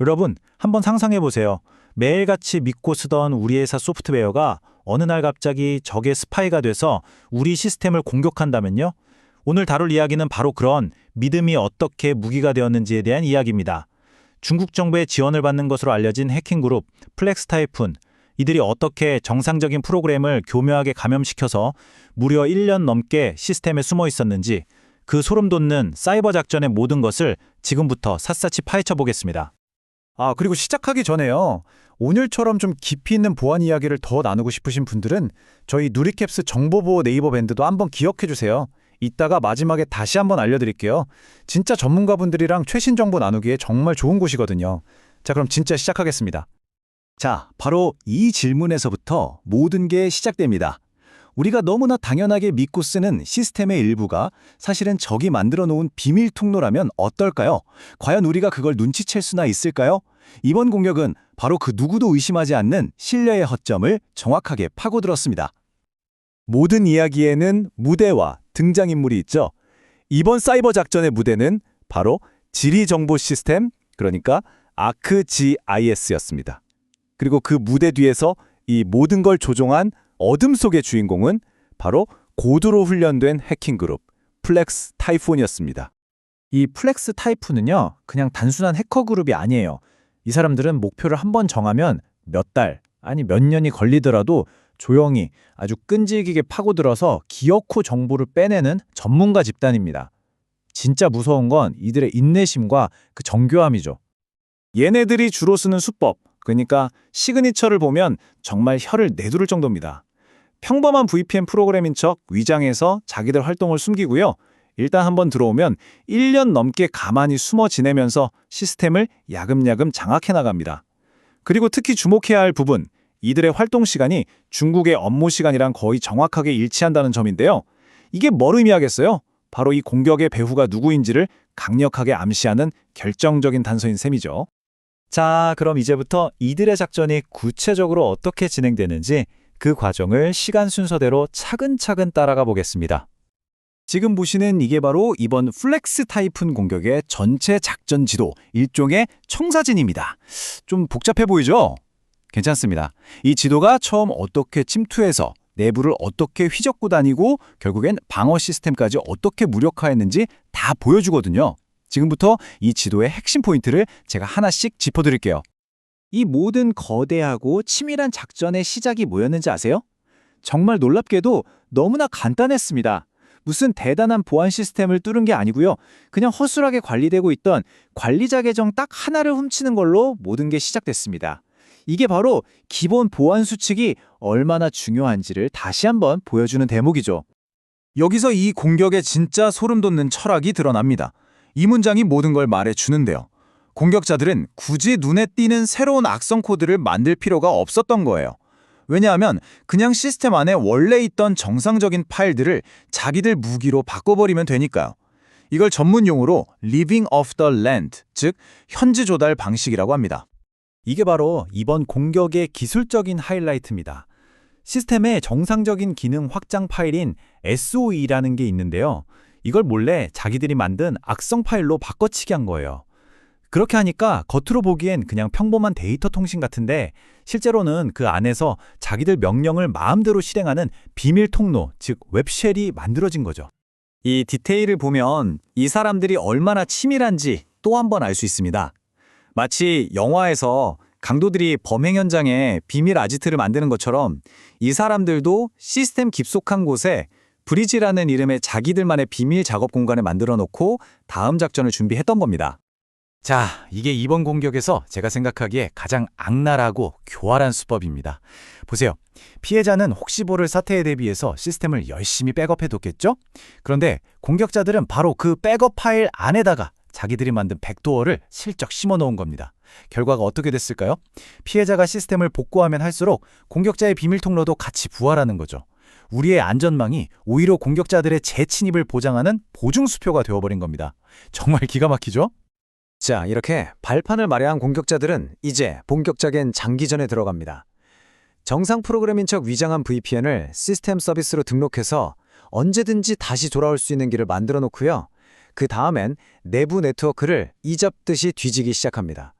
여러분, 한번 상상해 보세요. 매일같이 믿고 쓰던 우리 회사 소프트웨어가 어느 날 갑자기 적의 스파이가 돼서 우리 시스템을 공격한다면요? 오늘 다룰 이야기는 바로 그런 믿음이 어떻게 무기가 되었는지에 대한 이야기입니다. 중국 정부의 지원을 받는 것으로 알려진 해킹 그룹 플렉스 타이푼. 이들이 어떻게 정상적인 프로그램을 교묘하게 감염시켜서 무려 1년 넘게 시스템에 숨어 있었는지, 그 소름 돋는 사이버 작전의 모든 것을 지금부터 샅샅이 파헤쳐 보겠습니다. 그리고 시작하기 전에요. 오늘처럼 좀 깊이 있는 보안 이야기를 더 나누고 싶으신 분들은 저희 누리캡스 정보보호 네이버 밴드도 한번 기억해 주세요. 이따가 마지막에 다시 한번 알려드릴게요. 진짜 전문가분들이랑 최신 정보 나누기에 정말 좋은 곳이거든요. 자, 그럼 진짜 시작하겠습니다. 자, 바로 이 질문에서부터 모든 게 시작됩니다. 우리가 너무나 당연하게 믿고 쓰는 시스템의 일부가 사실은 적이 만들어 놓은 비밀 통로라면 어떨까요? 과연 우리가 그걸 눈치챌 수나 있을까요? 이번 공격은 바로 그 누구도 의심하지 않는 신뢰의 허점을 정확하게 파고들었습니다. 모든 이야기에는 무대와 등장인물이 있죠. 이번 사이버 작전의 무대는 바로 지리정보 시스템, 그러니까 ArcGIS였습니다. 그리고 그 무대 뒤에서 이 모든 걸 조종한 어둠 속의 주인공은 바로 고도로 훈련된 해킹 그룹 플렉스 타이푼이었습니다. 이 플렉스 타이푼은요, 그냥 단순한 해커 그룹이 아니에요. 이 사람들은 목표를 한번 정하면 몇 달, 아니 몇 년이 걸리더라도 조용히 아주 끈질기게 파고들어서 기어코 정보를 빼내는 전문가 집단입니다. 진짜 무서운 건 이들의 인내심과 그 정교함이죠. 얘네들이 주로 쓰는 수법, 그러니까 시그니처를 보면 정말 혀를 내두를 정도입니다. 평범한 VPN 프로그램인 척 위장해서 자기들 활동을 숨기고요. 일단 한번 들어오면 1년 넘게 가만히 숨어 지내면서 시스템을 야금야금 장악해 나갑니다. 그리고 특히 주목해야 할 부분, 이들의 활동 시간이 중국의 업무 시간이랑 거의 정확하게 일치한다는 점인데요. 이게 뭘 의미하겠어요? 바로 이 공격의 배후가 누구인지를 강력하게 암시하는 결정적인 단서인 셈이죠. 자, 그럼 이제부터 이들의 작전이 구체적으로 어떻게 진행되는지 그 과정을 시간 순서대로 차근차근 따라가 보겠습니다. 지금 보시는 이게 바로 이번 플렉스 타이푼 공격의 전체 작전 지도, 일종의 청사진입니다. 좀 복잡해 보이죠? 괜찮습니다. 이 지도가 처음 어떻게 침투해서 내부를 어떻게 휘젓고 다니고 결국엔 방어 시스템까지 어떻게 무력화했는지 다 보여주거든요. 지금부터 이 지도의 핵심 포인트를 제가 하나씩 짚어드릴게요. 이 모든 거대하고 치밀한 작전의 시작이 뭐였는지 아세요? 정말 놀랍게도 너무나 간단했습니다. 무슨 대단한 보안 시스템을 뚫은 게 아니고요. 그냥 허술하게 관리되고 있던 관리자 계정 딱 하나를 훔치는 걸로 모든 게 시작됐습니다. 이게 바로 기본 보안 수칙이 얼마나 중요한지를 다시 한번 보여주는 대목이죠. 여기서 이 공격의 진짜 소름 돋는 철학이 드러납니다. 이 문장이 모든 걸 말해주는데요. 공격자들은 굳이 눈에 띄는 새로운 악성 코드를 만들 필요가 없었던 거예요. 왜냐하면 그냥 시스템 안에 원래 있던 정상적인 파일들을 자기들 무기로 바꿔버리면 되니까요. 이걸 전문 용어로 Living off the land, 즉 현지 조달 방식이라고 합니다. 이게 바로 이번 공격의 기술적인 하이라이트입니다. 시스템의 정상적인 기능 확장 파일인 SOE라는 게 있는데요. 이걸 몰래 자기들이 만든 악성 파일로 바꿔치기 한 거예요. 그렇게 하니까 겉으로 보기엔 그냥 평범한 데이터 통신 같은데 실제로는 그 안에서 자기들 명령을 마음대로 실행하는 비밀 통로, 즉 웹쉘이 만들어진 거죠. 이 디테일을 보면 이 사람들이 얼마나 치밀한지 또 한 번 알 수 있습니다. 마치 영화에서 강도들이 범행 현장에 비밀 아지트를 만드는 것처럼 이 사람들도 시스템 깊숙한 곳에 브리지라는 이름의 자기들만의 비밀 작업 공간을 만들어 놓고 다음 작전을 준비했던 겁니다. 자, 이게 이번 공격에서 제가 생각하기에 가장 악랄하고 교활한 수법입니다. 보세요. 피해자는 혹시 모를 사태에 대비해서 시스템을 열심히 백업해뒀겠죠? 그런데 공격자들은 바로 그 백업 파일 안에다가 자기들이 만든 백도어를 실적 심어놓은 겁니다. 결과가 어떻게 됐을까요? 피해자가 시스템을 복구하면 할수록 공격자의 비밀 통로도 같이 부활하는 거죠. 우리의 안전망이 오히려 공격자들의 재침입을 보장하는 보증수표가 되어버린 겁니다. 정말 기가 막히죠? 자, 이렇게 발판을 마련한 공격자들은 이제 본격적인 장기전에 들어갑니다. 정상 프로그램인 척 위장한 VPN을 시스템 서비스로 등록해서 언제든지 다시 돌아올 수 있는 길을 만들어 놓고요. 그 다음엔 내부 네트워크를 이잡듯이 뒤지기 시작합니다.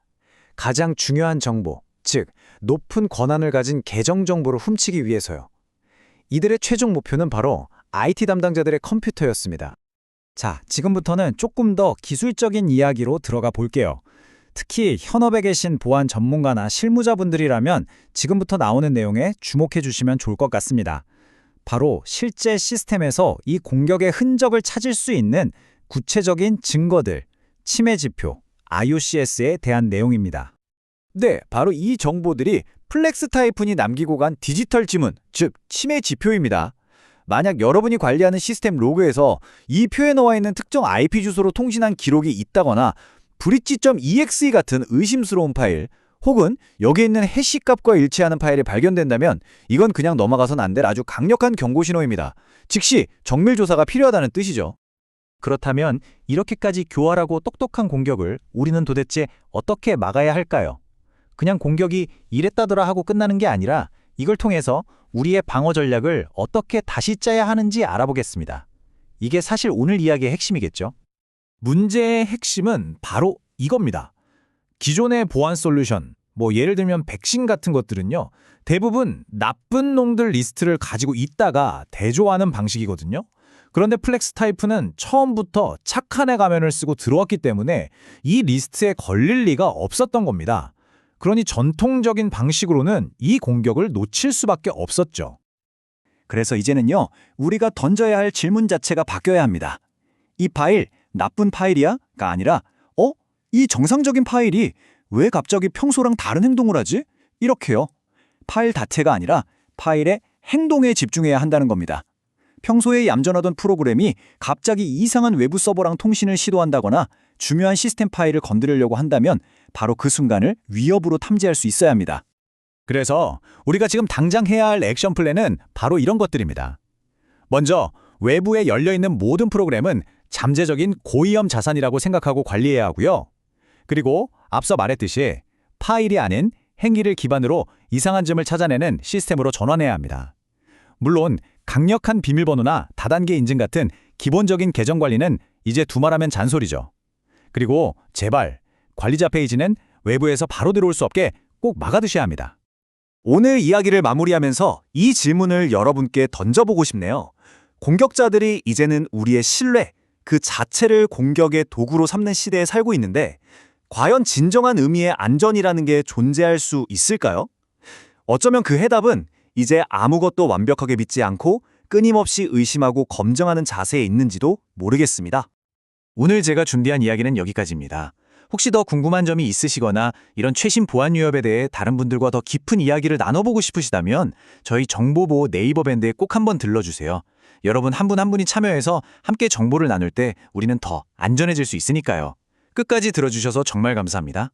가장 중요한 정보, 즉 높은 권한을 가진 계정 정보를 훔치기 위해서요. 이들의 최종 목표는 바로 IT 담당자들의 컴퓨터였습니다. 자, 지금부터는 조금 더 기술적인 이야기로 들어가 볼게요. 특히 현업에 계신 보안 전문가나 실무자분들이라면 지금부터 나오는 내용에 주목해 주시면 좋을 것 같습니다. 바로 실제 시스템에서 이 공격의 흔적을 찾을 수 있는 구체적인 증거들, 침해 지표, IOCS에 대한 내용입니다. 네, 바로 이 정보들이 플렉스 타이푼이 남기고 간 디지털 지문, 즉 침해 지표입니다. 만약 여러분이 관리하는 시스템 로그에서 이 표에 나와 있는 특정 IP 주소로 통신한 기록이 있다거나 브릿지.exe 같은 의심스러운 파일, 혹은 여기에 있는 해시 값과 일치하는 파일이 발견된다면 이건 그냥 넘어가선 안 될 아주 강력한 경고 신호입니다. 즉시 정밀 조사가 필요하다는 뜻이죠. 그렇다면 이렇게까지 교활하고 똑똑한 공격을 우리는 도대체 어떻게 막아야 할까요? 그냥 공격이 이랬다더라 하고 끝나는 게 아니라 이걸 통해서 우리의 방어 전략을 어떻게 다시 짜야 하는지 알아보겠습니다. 이게 사실 오늘 이야기의 핵심이겠죠? 문제의 핵심은 바로 이겁니다. 기존의 보안 솔루션, 예를 들면 백신 같은 것들은요, 대부분 나쁜 놈들 리스트를 가지고 있다가 대조하는 방식이거든요. 그런데 플렉스 타이프는 처음부터 착한 애 가면을 쓰고 들어왔기 때문에 이 리스트에 걸릴 리가 없었던 겁니다. 그러니 전통적인 방식으로는 이 공격을 놓칠 수밖에 없었죠. 그래서 이제는요, 우리가 던져야 할 질문 자체가 바뀌어야 합니다. 이 파일, 나쁜 파일이야?가 아니라 이 정상적인 파일이 왜 갑자기 평소랑 다른 행동을 하지? 이렇게요. 파일 자체가 아니라 파일의 행동에 집중해야 한다는 겁니다. 평소에 얌전하던 프로그램이 갑자기 이상한 외부 서버랑 통신을 시도한다거나 중요한 시스템 파일을 건드리려고 한다면 바로 그 순간을 위협으로 탐지할 수 있어야 합니다. 그래서 우리가 지금 당장 해야 할 액션 플랜은 바로 이런 것들입니다. 먼저 외부에 열려있는 모든 프로그램은 잠재적인 고위험 자산이라고 생각하고 관리해야 하고요. 그리고 앞서 말했듯이 파일이 아닌 행위를 기반으로 이상한 점을 찾아내는 시스템으로 전환해야 합니다. 물론 강력한 비밀번호나 다단계 인증 같은 기본적인 계정 관리는 이제 두말하면 잔소리죠. 그리고 제발 관리자 페이지는 외부에서 바로 들어올 수 없게 꼭 막아두셔야 합니다. 오늘 이야기를 마무리하면서 이 질문을 여러분께 던져보고 싶네요. 공격자들이 이제는 우리의 신뢰, 그 자체를 공격의 도구로 삼는 시대에 살고 있는데 과연 진정한 의미의 안전이라는 게 존재할 수 있을까요? 어쩌면 그 해답은 이제 아무것도 완벽하게 믿지 않고 끊임없이 의심하고 검증하는 자세에 있는지도 모르겠습니다. 오늘 제가 준비한 이야기는 여기까지입니다. 혹시 더 궁금한 점이 있으시거나 이런 최신 보안 위협에 대해 다른 분들과 더 깊은 이야기를 나눠보고 싶으시다면 저희 정보보호 네이버 밴드에 꼭 한번 들러주세요. 여러분 한 분 한 분이 참여해서 함께 정보를 나눌 때 우리는 더 안전해질 수 있으니까요. 끝까지 들어주셔서 정말 감사합니다.